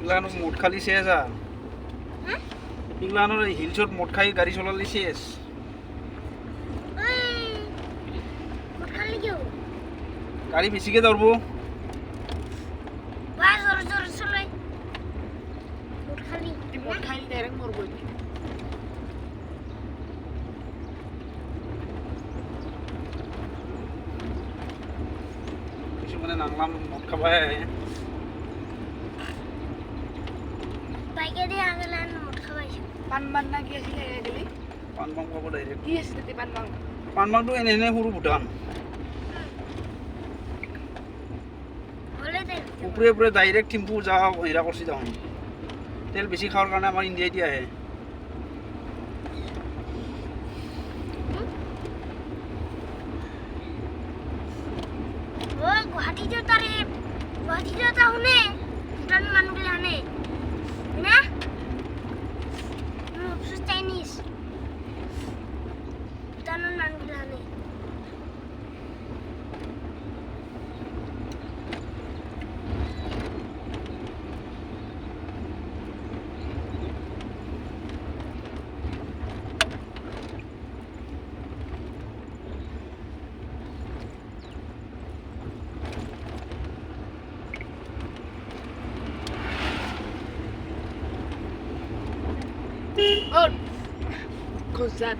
ইগলানো মোট খালি শেষ আর ইগলানোর হিলসত মোট খাই গাড়ি চলালে শেষ গাড়ি বেশিকে ধরবো কিছু মানে নাংলাম মদ খাবাই পানবাং না কি আছিল গেলি পানবাং পাব ডাইরেক্ট কি আছিল তে পানবাং পানবাংটো এনে এনে সৰু ভূটান উপৰে উপৰে ডাইৰেক্ট টিম্পু যাওয়া এৰা কৰছি তখন তেল বেশি খাওয়াৰ কাৰণে আমাৰ ইন্ডিয়ায় দিয়ে আহে গুৱাহাটী যাওঁতা শুনে ভূটান মানুহগিলা আনে না চাইনিজ ভূটানৰ মানুহগিলা আনে Oh, cause that.